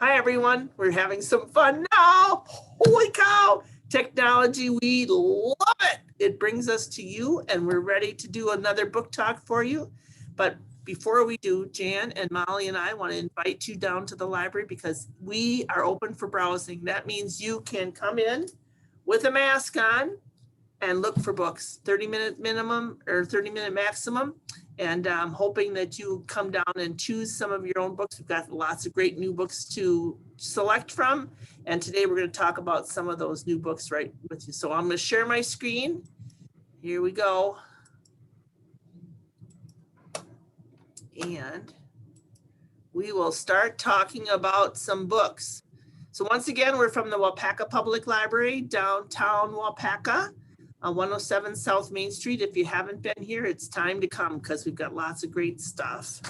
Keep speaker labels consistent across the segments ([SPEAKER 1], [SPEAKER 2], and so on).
[SPEAKER 1] Hi, everyone. We're having some fun now. Holy cow. Technology, we love it. It brings us to you, and we're ready to do another book talk for you. But before we do, Jan and Molly and I want to invite you down to the library because we are open for browsing. That means you can come in with a mask on and look for books, 30-minute minimum or 30-minute maximum. And I'm hoping that you come down and choose some of your own books. We've got lots of great new books to select from. And today we're going to talk about some of those new books right with you. So I'm going to share my screen. Here we go. And we will start talking about some books. So once again, we're from the Waupaca Public Library, downtown Waupaca. 107 South Main Street. If you haven't been here, it's time to come because we've got lots of great stuff.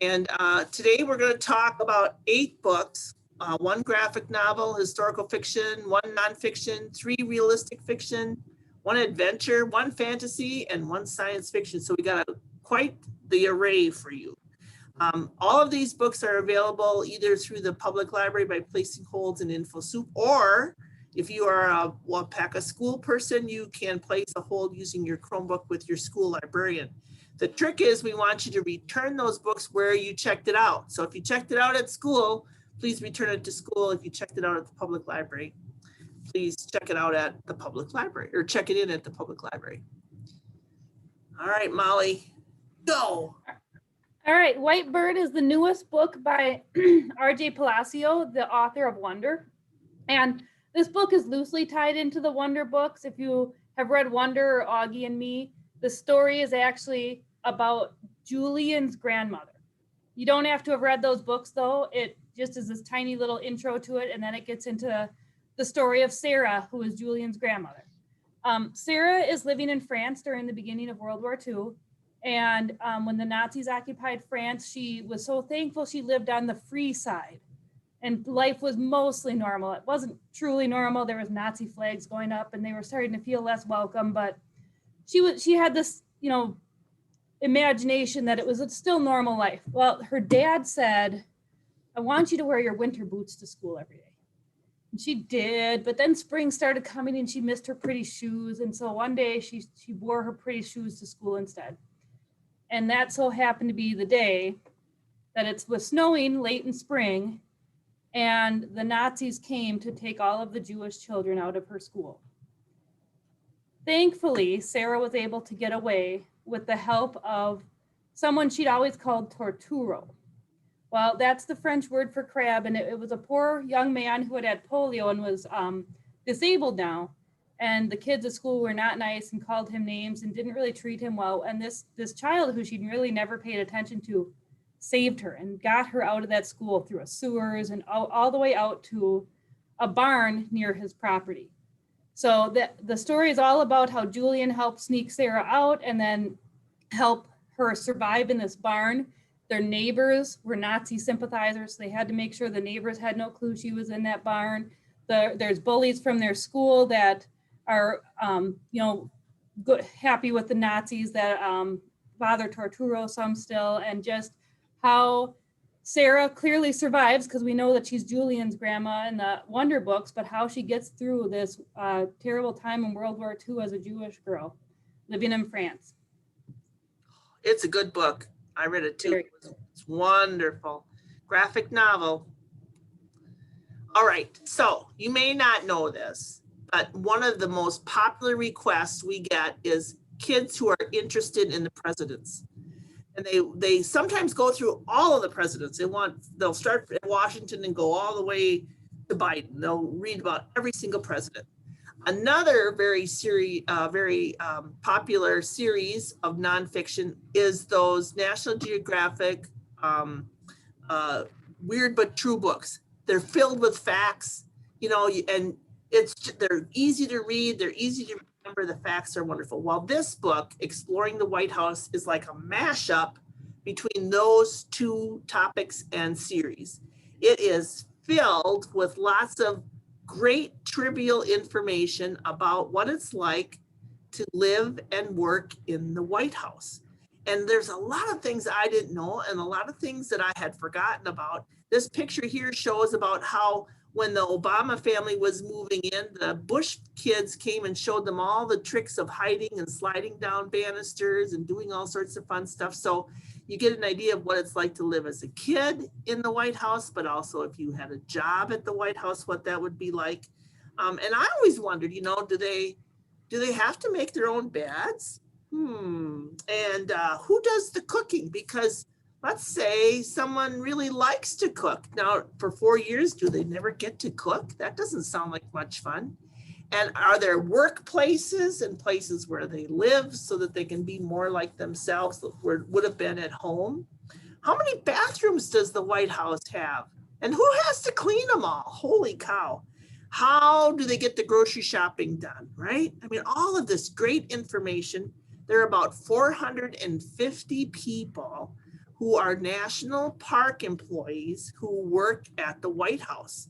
[SPEAKER 1] And today we're going to talk about 8 books, 1 graphic novel, historical fiction, 1 nonfiction, 3 realistic fiction, 1 adventure, 1 fantasy, and 1 science fiction. So we got quite the array for you. All of these books are available either through the public library by placing holds in InfoSoup, or if you are a Waupaca school person, you can place a hold using your Chromebook with your school librarian. The trick is we want you to return those books where you checked it out. So if you checked it out at school, please return it to school. If you checked it out at the public library, please check it out at the public library or check it in at the public library. All right, Molly, go.
[SPEAKER 2] All right, White Bird is the newest book by R.J. Palacio, the author of Wonder. And this book is loosely tied into the Wonder books. If you have read Wonder or Augie and Me, the story is actually about Julian's grandmother. You don't have to have read those books, though. It just is this tiny little intro to it, and then it gets into the story of Sarah, who is Julian's grandmother. Sarah is living in France during the beginning of World War II. And when the Nazis occupied France, she was so thankful she lived on the free side. And life was mostly normal. It wasn't truly normal. There was Nazi flags going up and they were starting to feel less welcome, but she had this, imagination that it was still normal life. Well, her dad said, I want you to wear your winter boots to school every day. And she did, but then spring started coming and she missed her pretty shoes. And so one day she wore her pretty shoes to school instead. And that so happened to be the day that it was snowing late in spring, and the Nazis came to take all of the Jewish children out of her school. Thankfully, Sarah was able to get away with the help of someone she'd always called Torturo. Well, that's the French word for crab, and it was a poor young man who had polio and was disabled now. And the kids at school were not nice and called him names and didn't really treat him well. And this child who she'd really never paid attention to saved her and got her out of that school through a sewers and all the way out to a barn near his property. So the story is all about how Julian helped sneak Sarah out and then help her survive in this barn. Their neighbors were Nazi sympathizers. So they had to make sure the neighbors had no clue she was in that barn. There's bullies from their school that are, happy with the Nazis that bother Torturo some still, and just how Sarah clearly survives, because we know that she's Julian's grandma in the Wonder books, but how she gets through this terrible time in World War II as a Jewish girl living in France.
[SPEAKER 1] It's a good book. I read it too. It's wonderful. Graphic novel. All right, so you may not know this, but one of the most popular requests we get is kids who are interested in the presidents. And they sometimes go through all of the presidents. They'll start at Washington and go all the way to Biden. They'll read about every single president. Another very popular series of nonfiction is those National Geographic Weird But True books. They're filled with facts, and they're easy to read. They're easy to remember. The facts are wonderful. While this book, Exploring the White House, is like a mashup between those 2 topics and series. It is filled with lots of great trivial information about what it's like to live and work in the White House. And there's a lot of things I didn't know and a lot of things that I had forgotten about. This picture here shows about how when the Obama family was moving in, the Bush kids came and showed them all the tricks of hiding and sliding down banisters and doing all sorts of fun stuff. So you get an idea of what it's like to live as a kid in the White House, but also if you had a job at the White House, what that would be like. And I always wondered, do they have to make their own beds? And who does the cooking? Because let's say someone really likes to cook. Now, for 4 years, do they never get to cook? That doesn't sound like much fun. And are there workplaces and places where they live so that they can be more like themselves that would have been at home? How many bathrooms does the White House have? And who has to clean them all? Holy cow. How do they get the grocery shopping done, right? I mean, all of this great information. There are about 450 people who are national park employees who work at the White House.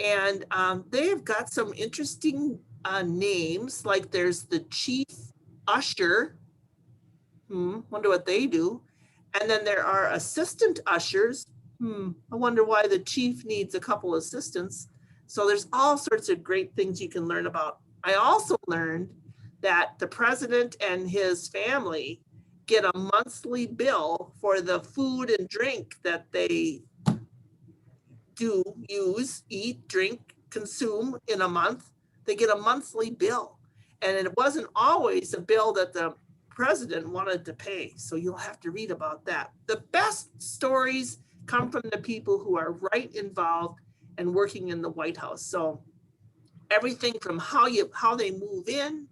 [SPEAKER 1] And they've got some interesting names, like there's the chief usher. Wonder what they do. And then there are assistant ushers. I wonder why the chief needs a couple assistants. So there's all sorts of great things you can learn about. I also learned that the president and his family get a monthly bill for the food and drink that they do use, eat, drink, consume in a month. They get a monthly bill. And it wasn't always a bill that the president wanted to pay. So you'll have to read about that. The best stories come from the people who are right involved and working in the White House. So everything from how they move in,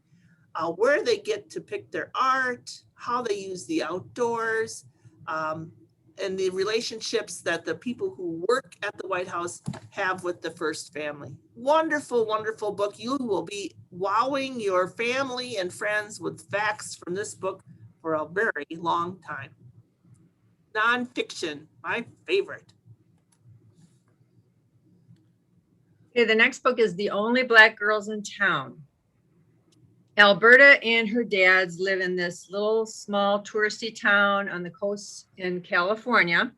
[SPEAKER 1] where they get to pick their art, how they use the outdoors, and the relationships that the people who work at the White House have with the first family. Wonderful, wonderful book. You will be wowing your family and friends with facts from this book for a very long time. Nonfiction, my favorite.
[SPEAKER 3] Okay, the next book is The Only Black Girls in Town. Alberta and her dads live in this little small touristy town on the coast in California.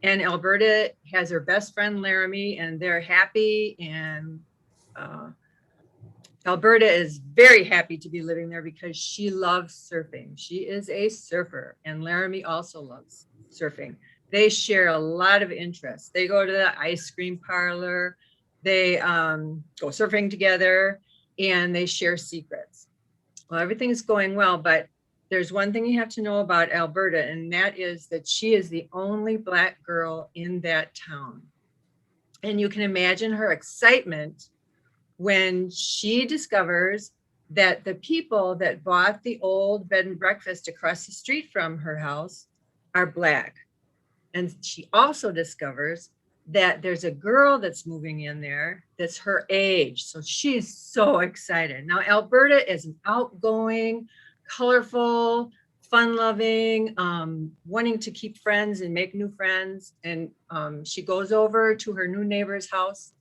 [SPEAKER 3] And Alberta has her best friend Laramie, and they're happy. And Alberta is very happy to be living there because she loves surfing. She is a surfer, and Laramie also loves surfing. They share a lot of interests. They go to the ice cream parlor, they go surfing together, and they share secrets. Well, everything is going well, but there's one thing you have to know about Alberta, and that is that she is the only Black girl in that town. And you can imagine her excitement when she discovers that the people that bought the old bed and breakfast across the street from her house are Black. And she also discovers that there's a girl that's moving in there that's her age. So she's so excited. Now, Alberta is an outgoing, colorful, fun-loving, wanting to keep friends and make new friends. And she goes over to her new neighbor's house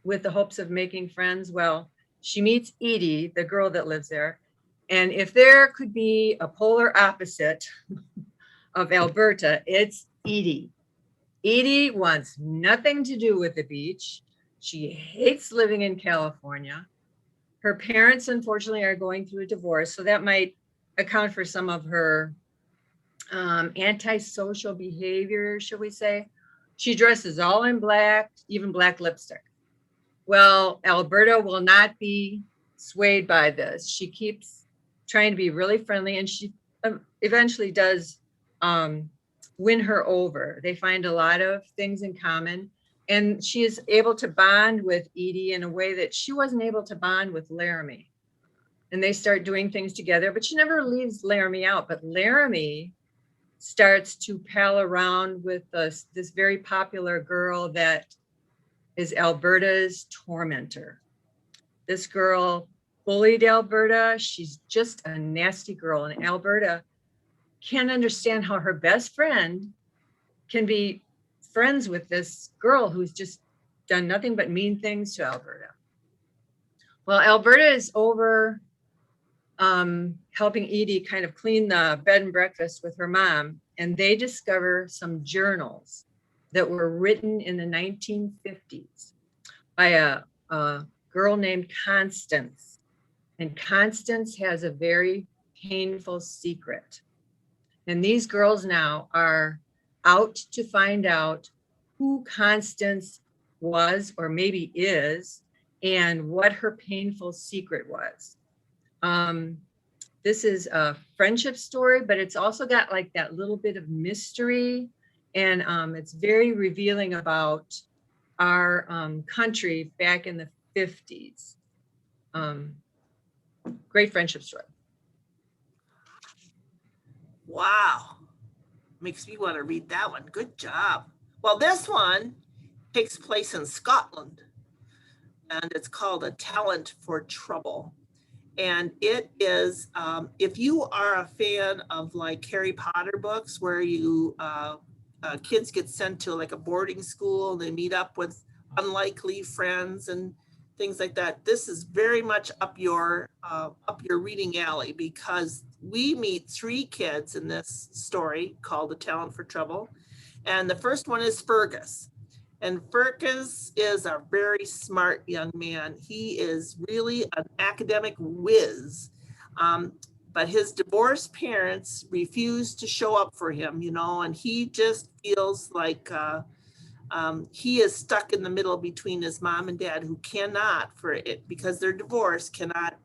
[SPEAKER 3] with the hopes of making friends. Well, she meets Edie, the girl that lives there. And if there could be a polar opposite of Alberta, it's Edie. Edie wants nothing to do with the beach. She hates living in California. Her parents, unfortunately, are going through a divorce, so that might account for some of her antisocial behavior, shall we say. She dresses all in black, even black lipstick. Well, Alberta will not be swayed by this. She keeps trying to be really friendly, and she eventually does win her over. They find a lot of things in common, and she is able to bond with Edie in a way that she wasn't able to bond with Laramie. And they start doing things together, but she never leaves Laramie out. But Laramie starts to pal around with this very popular girl that is Alberta's tormentor. This girl bullied Alberta. She's just a nasty girl, and Alberta can't understand how her best friend can be friends with this girl who's just done nothing but mean things to Alberta. Well, Alberta is over helping Edie kind of clean the bed and breakfast with her mom, and they discover some journals that were written in the 1950s by a girl named Constance. And Constance has a very painful secret. And these girls now are out to find out who Constance was, or maybe is, and what her painful secret was. This is a friendship story, but it's also got like that little bit of mystery, and it's very revealing about our country back in the 50s. Great friendship story.
[SPEAKER 1] Wow. Makes me want to read that one. Good job. Well, this one takes place in Scotland, and it's called A Talent for Trouble. And it is, if you are a fan of like Harry Potter books where you kids get sent to like a boarding school, they meet up with unlikely friends and things like that, this is very much up your reading alley, because we meet 3 kids in this story called A Talent for Trouble. And the first one is Fergus. And Fergus is a very smart young man. He is really an academic whiz. But his divorced parents refuse to show up for him, you know, and he just feels like he is stuck in the middle between his mom and dad, who cannot, for it, because they're divorced, cannot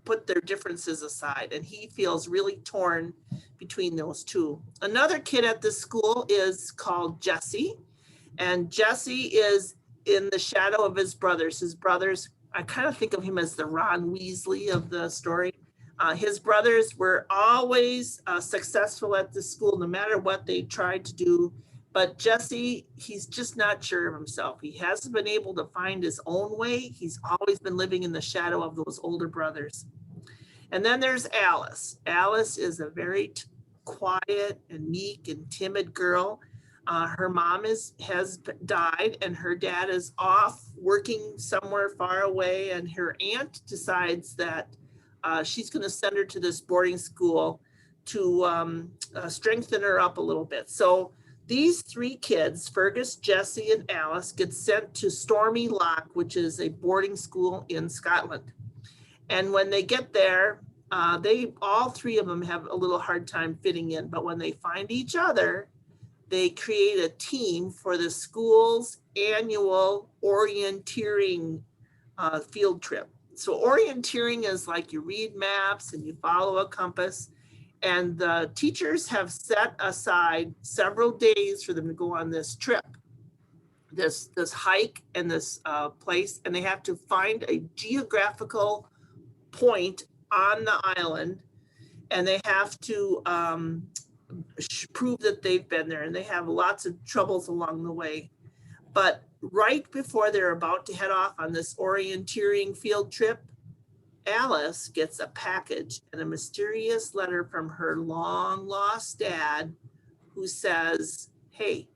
[SPEAKER 1] put their differences aside. And he feels really torn between those two. Another kid at this school is called Jesse. And Jesse is in the shadow of his brothers. His brothers, I kind of think of him as the Ron Weasley of the story. His brothers were always successful at the school, no matter what they tried to do. But Jesse, he's just not sure of himself. He hasn't been able to find his own way. He's always been living in the shadow of those older brothers. And then there's Alice. Alice is a very quiet and meek and timid girl. Her mom has died, and her dad is off working somewhere far away, and her aunt decides that she's going to send her to this boarding school to strengthen her up a little bit. So these 3 kids, Fergus, Jesse, and Alice, get sent to Stormy Loch, which is a boarding school in Scotland. And when they get there, all 3 of them have a little hard time fitting in, but when they find each other, they create a team for the school's annual orienteering field trip. So orienteering is like you read maps and you follow a compass, and the teachers have set aside several days for them to go on this trip, this hike and this place, and they have to find a geographical point on the island, and they have to prove that they've been there, and they have lots of troubles along the way. But right before they're about to head off on this orienteering field trip, Alice gets a package and a mysterious letter from her long lost dad, who says, "Hey,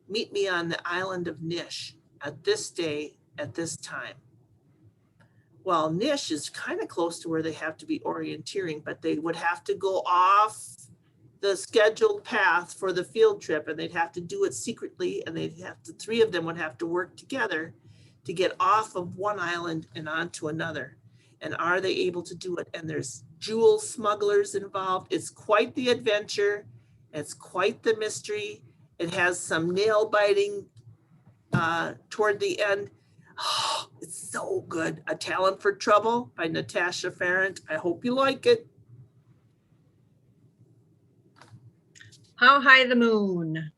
[SPEAKER 1] meet me on the island of Nish at this day at this time." Well, Nish is kind of close to where they have to be orienteering, but they would have to go off the scheduled path for the field trip, and they'd have to do it secretly, and 3 of them would have to work together to get off of one island and onto another. And are they able to do it? And there's jewel smugglers involved. It's quite the adventure. It's quite the mystery. It has some nail biting toward the end. Oh, it's so good. A Talent for Trouble by Natasha Farrant. I hope you like it.
[SPEAKER 3] How High the Moon.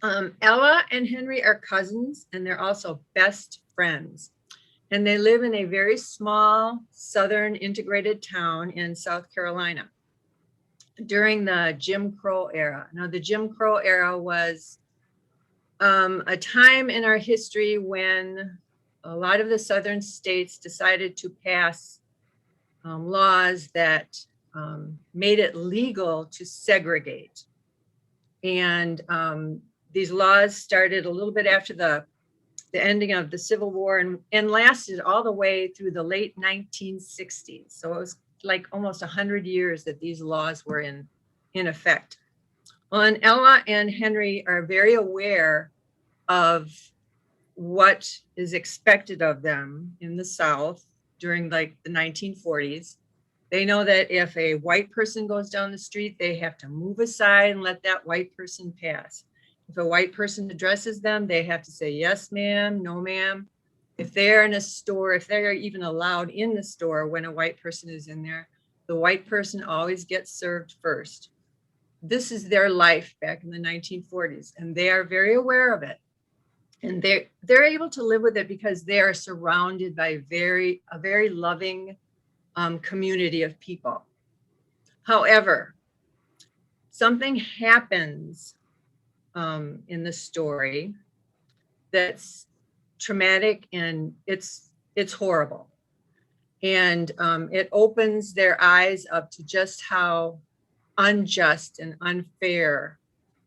[SPEAKER 3] Ella and Henry are cousins, and they're also best friends. And they live in a very small southern integrated town in South Carolina during the Jim Crow era. Now, the Jim Crow era was a time in our history when a lot of the southern states decided to pass laws that made it legal to segregate. And these laws started a little bit after the ending of the Civil War and lasted all the way through the late 1960s. So it was like almost 100 years that these laws were in effect. Well, and Ella and Henry are very aware of what is expected of them in the South during like the 1940s. They know that if a white person goes down the street, they have to move aside and let that white person pass. If a white person addresses them, they have to say, yes, ma'am, no, ma'am. If they're in a store, if they're even allowed in the store when a white person is in there, the white person always gets served first. This is their life back in the 1940s, and they are very aware of it. And they're able to live with it because they are surrounded by a very loving community of people. However, something happens in the story that's traumatic, and it's horrible. And it opens their eyes up to just how unjust and unfair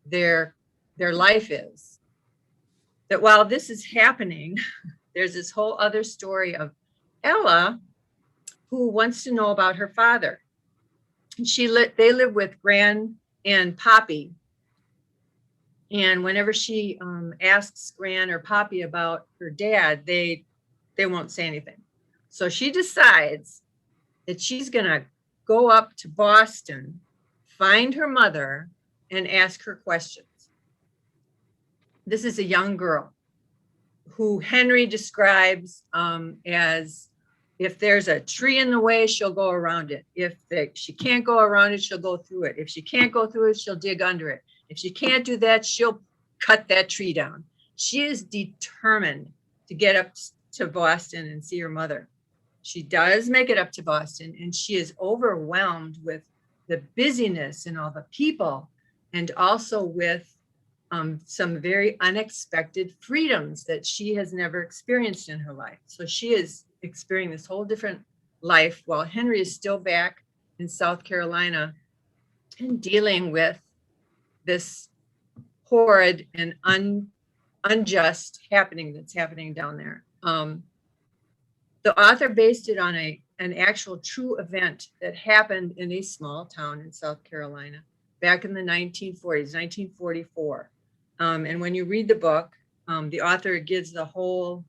[SPEAKER 3] their life is. That while this is happening, there's this whole other story of Ella, who wants to know about her father. And they live with Gran and Poppy. And whenever she asks Gran or Poppy about her dad, they won't say anything. So she decides that she's going to go up to Boston, find her mother, and ask her questions. This is a young girl who Henry describes as, if there's a tree in the way, she'll go around it. If she can't go around it, she'll go through it. If she can't go through it, she'll dig under it. If she can't do that, she'll cut that tree down. She is determined to get up to Boston and see her mother. She does make it up to Boston, and she is overwhelmed with the busyness and all the people, and also with some very unexpected freedoms that she has never experienced in her life. So she is experiencing this whole different life while Henry is still back in South Carolina and dealing with this horrid and unjust happening that's happening down there. The author based it on an actual true event that happened in a small town in South Carolina back in the 1940s, 1944. And when you read the book, the author gives the whole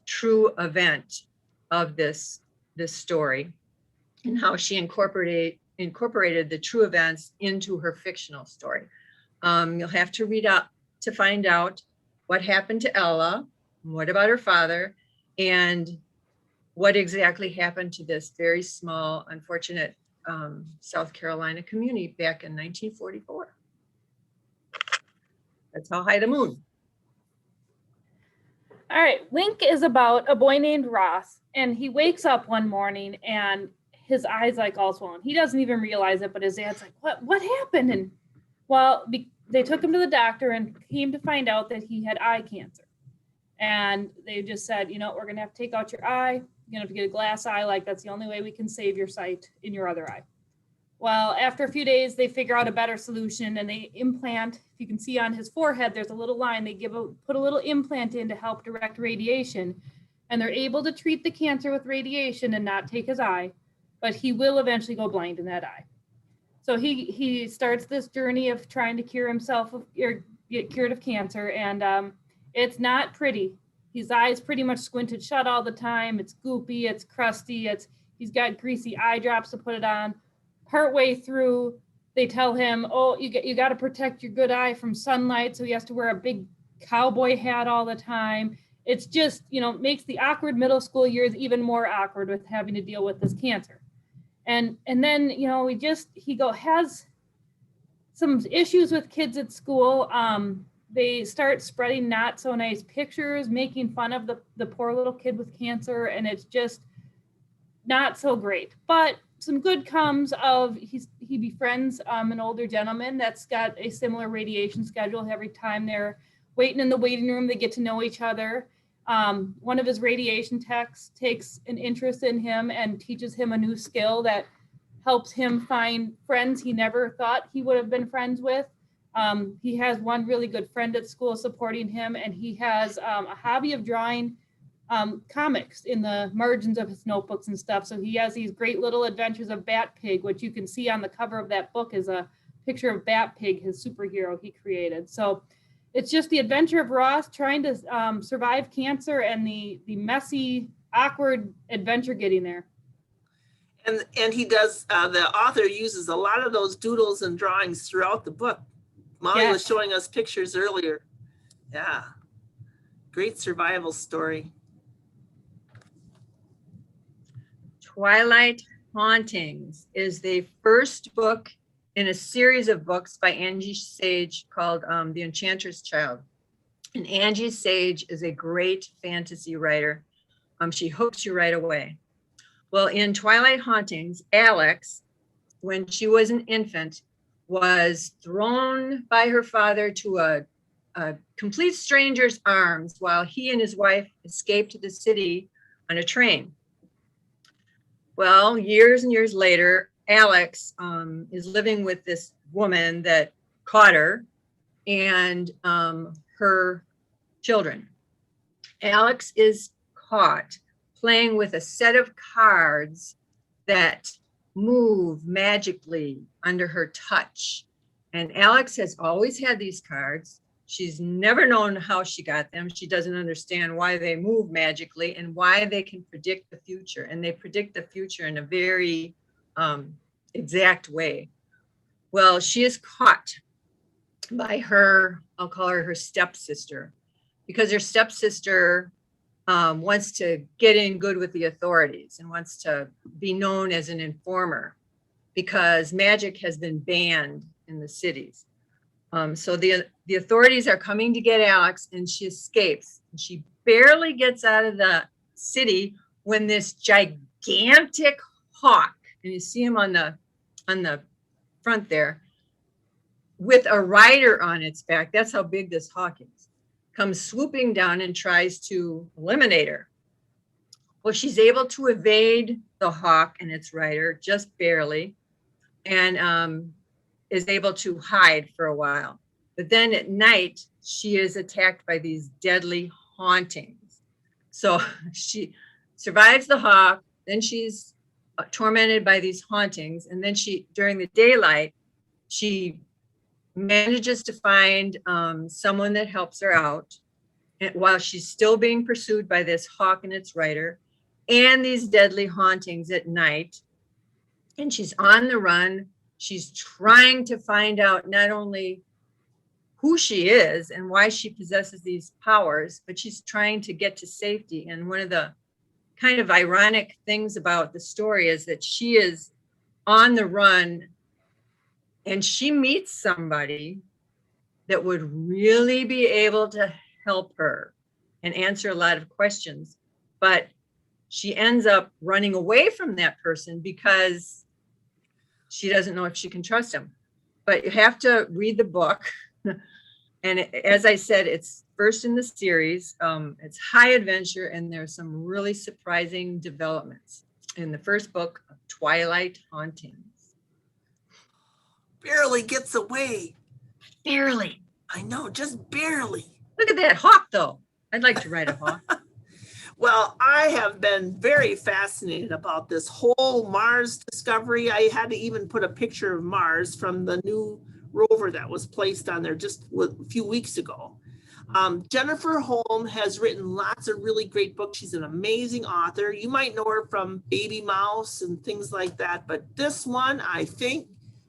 [SPEAKER 3] true event of this story and how she incorporated the true events into her fictional story. You'll have to read up to find out what happened to Ella, what about her father, and what exactly happened to this very small, unfortunate South Carolina community back in 1944. That's How High the Moon.
[SPEAKER 2] All right, Link is about a boy named Ross, and he wakes up one morning and his eyes like all swollen. He doesn't even realize it, but his dad's like, what happened? And well, they took him to the doctor and came to find out that he had eye cancer. And they just said, we're going to have to take out your eye. You're going to have to get a glass eye. Like, that's the only way we can save your sight in your other eye. Well, after a few days, they figure out a better solution, and they implant. If you can see on his forehead, there's a little line. They put a little implant in to help direct radiation, and they're able to treat the cancer with radiation and not take his eye, but he will eventually go blind in that eye. So he starts this journey of trying to cure himself or get cured of cancer, and it's not pretty. His eyes pretty much squinted shut all the time. It's goopy, it's crusty, he's got greasy eye drops to put it on. Partway through, they tell him, oh, you got to protect your good eye from sunlight, so he has to wear a big cowboy hat all the time. It's just, makes the awkward middle school years even more awkward with having to deal with this cancer. And then, he has some issues with kids at school. They start spreading not so nice pictures, making fun of the poor little kid with cancer, and it's just not so great. But some good comes of he befriends an older gentleman that's got a similar radiation schedule. Every time they're waiting in the waiting room, they get to know each other. One of his radiation techs takes an interest in him and teaches him a new skill that helps him find friends he never thought he would have been friends with. He has one really good friend at school supporting him, and he has a hobby of drawing comics in the margins of his notebooks and stuff. So he has these great little adventures of Bat Pig, which you can see on the cover of that book is a picture of Bat Pig, his superhero he created. So it's just the adventure of Ross trying to survive cancer and the messy, awkward adventure getting there.
[SPEAKER 1] And he does, the author uses a lot of those doodles and drawings throughout the book. Molly was showing us pictures earlier. Yeah, great survival story.
[SPEAKER 3] Twilight Hauntings is the first book in a series of books by Angie Sage called The Enchanter's Child. And Angie Sage is a great fantasy writer. She hooks you right away. Well, in Twilight Hauntings, Alex, when she was an infant, was thrown by her father to a complete stranger's arms while he and his wife escaped to the city on a train. Well, years and years later, Alex is living with this woman that caught her and her children. Alex is caught playing with a set of cards that move magically under her touch. And Alex has always had these cards. She's never known how she got them. She doesn't understand why they move magically and why they can predict the future. And they predict the future in a very exact way. Well, she is caught by her, I'll call her her stepsister, because her stepsister wants to get in good with the authorities and wants to be known as an informer because magic has been banned in the cities. So the authorities are coming to get Alex and she escapes. And she barely gets out of the city when this gigantic hawk, and you see him on the front there, with a rider on its back, that's how big this hawk is, comes swooping down and tries to eliminate her. Well, she's able to evade the hawk and its rider just barely, and is able to hide for a while. But then at night, she is attacked by these deadly hauntings. So she survives the hawk, then she's tormented by these hauntings, and then during the daylight, she manages to find someone that helps her out while she's still being pursued by this hawk and its rider and these deadly hauntings at night. And she's on the run. She's trying to find out not only who she is and why she possesses these powers, but she's trying to get to safety. And one of the kind of ironic things about the story is that she is on the run and she meets somebody that would really be able to help her and answer a lot of questions. But she ends up running away from that person because she doesn't know if she can trust him. But you have to read the book. And as I said, it's first in the series. It's high adventure, and there's some really surprising developments in the first book of Twilight Hauntings.
[SPEAKER 1] Barely gets away.
[SPEAKER 3] Barely.
[SPEAKER 1] I know, just barely.
[SPEAKER 3] Look at that hawk, though. I'd like to ride a hawk.
[SPEAKER 1] Well, I have been very fascinated about this whole Mars discovery. I had to even put a picture of Mars from the new rover that was placed on there just a few weeks ago. Jennifer Holm has written lots of really great books. She's an amazing author. You might know her from Baby Mouse and things like that, but this one, I think,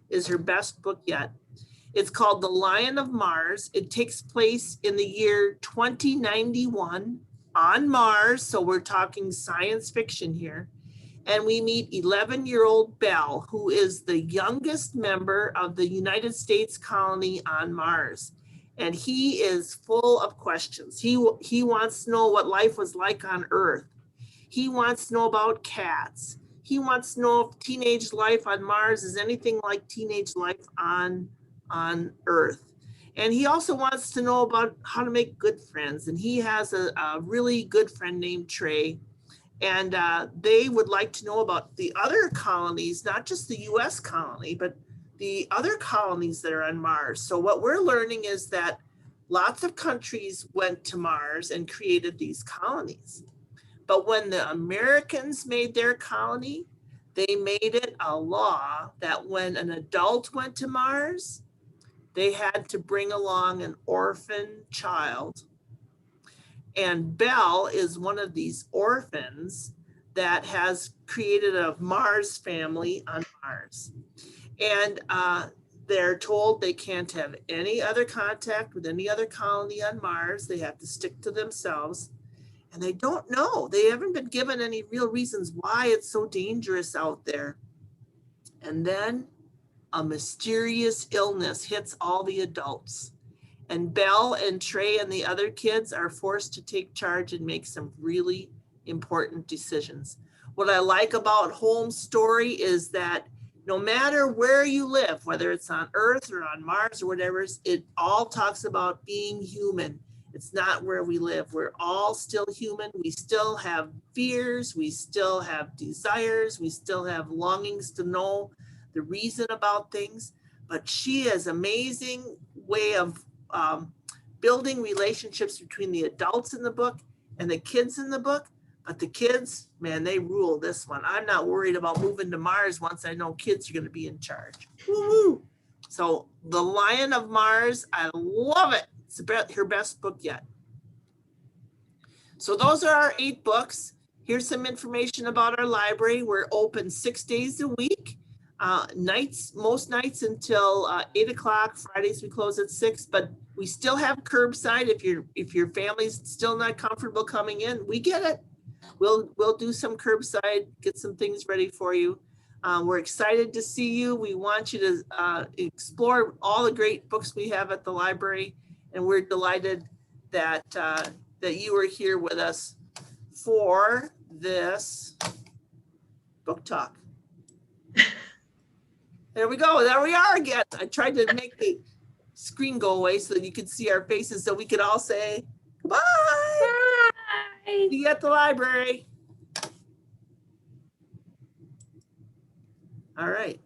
[SPEAKER 1] is her best book yet. It's called The Lion of Mars. It takes place in the year 2091 on Mars, so we're talking science fiction here. And we meet 11-year-old Belle, who is the youngest member of the United States colony on Mars. And he is full of questions. He wants to know what life was like on Earth. He wants to know about cats. He wants to know if teenage life on Mars is anything like teenage life on Earth. And he also wants to know about how to make good friends. And he has a really good friend named Trey. And they would like to know about the other colonies, not just the US colony, but the other colonies that are on Mars. So what we're learning is that lots of countries went to Mars and created these colonies. But when the Americans made their colony, they made it a law that when an adult went to Mars, they had to bring along an orphan child. And Belle is one of these orphans that has created a Mars family on Mars. And they're told they can't have any other contact with any other colony on Mars. They have to stick to themselves. And they don't know. They haven't been given any real reasons why it's so dangerous out there. And then a mysterious illness hits all the adults. And Belle and Trey and the other kids are forced to take charge and make some really important decisions. What I like about Holmes' story is that no matter where you live, whether it's on Earth or on Mars or whatever, it all talks about being human. It's not where we live. We're all still human. We still have fears. We still have desires. We still have longings to know the reason about things. But she has an amazing way of building relationships between the adults in the book and the kids in the book. But the kids, man, they rule this one. I'm not worried about moving to Mars once I know kids are going to be in charge. Woo-hoo. So The Lion of Mars, I love it. It's her best book yet. So those are our 8 books. Here's some information about our library. We're open 6 days a week. Most nights until 8 o'clock. Fridays we close at 6, but we still have curbside. If your family's still not comfortable coming in, we get it. We'll do some curbside, get some things ready for you. We're excited to see you. We want you to explore all the great books we have at the library, and we're delighted that that you are here with us for this book talk. There we go. There we are again. I tried to make the screen go away so that you could see our faces so we could all say goodbye.
[SPEAKER 2] Bye.
[SPEAKER 1] See you at the library. All right.